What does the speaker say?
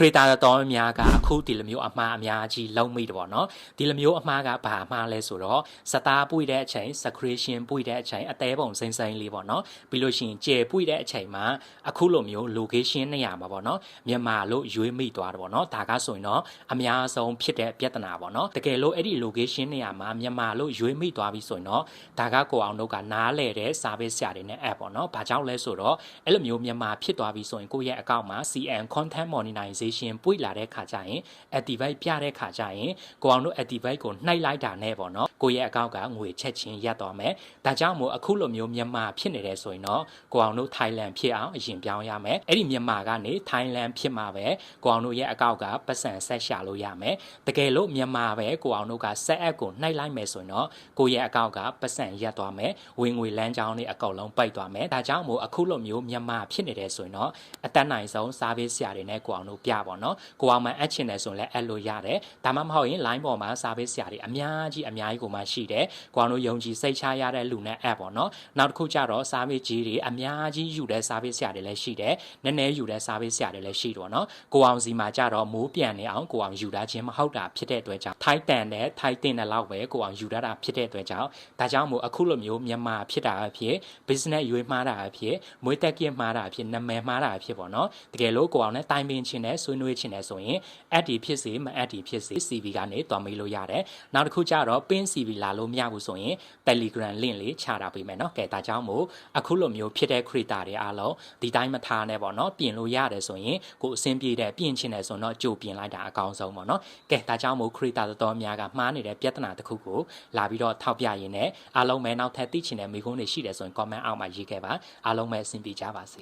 creator တော်များကအခုဒီလိုမျိုးအမှားအများကြီးလုံးမိတယ်ပေါ့နော်ဒီလိုမျိုးအမှားကဘာအမှားလဲဆိုတော့စတားပွေတဲ့အချိန် secretion ပွေတဲ့အချိန်အသေးပုံစိမ့်စိမ့်လေးပေါ့နော်ပြီးလို့ရှိရင်ကျေပွေတဲ့အချိန်မှာအခုလိုမျိုး location နေရာမှာပေါ့နော်မြန်မာလို့ရွေးမိသွားတယ်ပေါ့နော်ဒါကဆိုရင်တော့အများဆုံးဖြစ်တဲ့ပြဿနာပေါ့နော်တကယ်လို့အဲ့ဒီ location နေရာမှာမြန်မာလို့ရွေးမိသွားပြီဆိုရင်တော့ဒါကကိုအောင်တို့ကနားလဲတဲ့ service ဆရာတွေနဲ့ app ပေါ့နော်ဘာကြောင့်လဲဆိုတော့အဲ့လိုမျိုးမြန်မာဖြစ်သွားပြီဆိုရင်ကိုယ့်ရဲ့အကောင့်မှာ CM content monetization ပွေလာတဲ့ခါကျရင် activate ပြတဲ့ခါကျရင်ကိုအောင်တို့ activate ကိုနှိုက်လိုက်တာနဲ့ပေါ့နော်ကိုယ့်ရဲ့အကောင့်ကငွေချက်ချင်းရပ်သွားမယ်ဒါကြောင့်မို့အခုလိုမျိုးမြန်မာဖြစ်နေတယ်ဆိုရင်တော့ကိုအောင်တို့ Thailand ဖြစ်အောင်အရင်ပြောင်းရမယ်အဲ့ဒီမြန်မာကနေ Thailand ဖြစ်မှာပဲကိုအောင်တို့ရဲ့အကောင့်ကပတ်စံဆက်ရှာလို့ရမယ်တကယ်လို့မြန်မာပဲကိုအောင်တို့က set app ကိုနှိုက်လိုက်မယ်ဆိုရင်တော့ကိုယ့်ရဲ့အကောင့်ကပတ်စံရပ်သွားမယ်ဝင်ငွေလမ်းကြောင်းတွေအကုန်လုံးပိတ်သွားမယ်ဒါကြောင့်မို့အခုလိုမျိုးမြန်မာဖြစ်နေတယ်ဆိုရင်တော့အတက်နိုင်ဆုံး service ဆရာတွေနဲ့ကိုအောင်တို့ပြပါတော့ကိုအောင်မှအပ်ချင်တယ်ဆိုရင်လည်းအပ်လို့ရတယ်ဒါမှမဟုတ်ရင် line ပေါ်မှာ service ဆရာတွေအများကြီးကိုမှရှိတယ်ကိုအောင်တို့ယုံကြည်စိတ်ချရတဲ့လူနဲ့ app ပေါ့နော်နောက်တစ်ခုကျတော့ service ကြီးတွေအများကြီးယူတဲ့ service ဆရာတွေလည်းရှိတယ်နည်းနည်းယူတဲ့ service ဆရာတွေလည်းရှိတော့နော်ကိုအောင်စီမှာကျတော့မိုးပြန်နေအောင်ကိုအောင်ယူတာချင်းမဟုတ်တာဖြစ်တဲ့အတွက်ကြောင့်ထိုက်တန်တဲ့ထိုက်တင်တဲ့လောက်ပဲကိုအောင်ယူတာဖြစ်တဲ့အတွက်ကြောင့်ဒါကြောင့်မို့အခုလိုမျိုးမြန်မာဖြစ်တာအဖြစ် business ရွေးမှားတာအဖြစ်မွေးတက်ကြီးမှားတာအဖြစ်နာမည်မှားတာအဖြစ်ပေါ့နော်တကယ်လို့ကိုအောင်နဲ့တိုင်ပင်ချင်းနဲ့ဆွေးနွေးချင်းနဲ့ဆိုရင် add ဒီဖြစ်စေမ add ဒီဖြစ်စေ CV ကနေတွားမေးလို့ရတယ်နောက်တစ်ခုကျတော့ pin CV လာလို့မရဘူးဆိုရင် Telegram link လေးချတာပေးမယ်နော်ကဲဒါကြောင့်မို့အခုလိုမျိုးဖြစ်တဲ့ creator တွေအားလုံးဒီတိုင်းမထားနဲ့ပေါ့နော်ပြင်လို့ရတယ်ဆိုရင်ကိုအဆင်ပြေတဲ့ပြင်ချင်းတယ်ဆိုတော့ကြိုပြင်လိုက်တာအကောင်းဆုံးပေါ့နော်ကဲဒါကြောင့်မို့ creator တော်များကမှားနေတဲ့ပြဿနာတစ်ခုကိုလာပြီးတော့ထောက်ပြရင်းနဲ့အားလုံးပဲနောက်ထပ်သိချင်တဲ့မိကုန်းတွေရှိတယ်ဆိုရင် comment အောက်မှာရေးခဲ့ပါအားလုံးပဲအဆင်ပြေကြပါစေ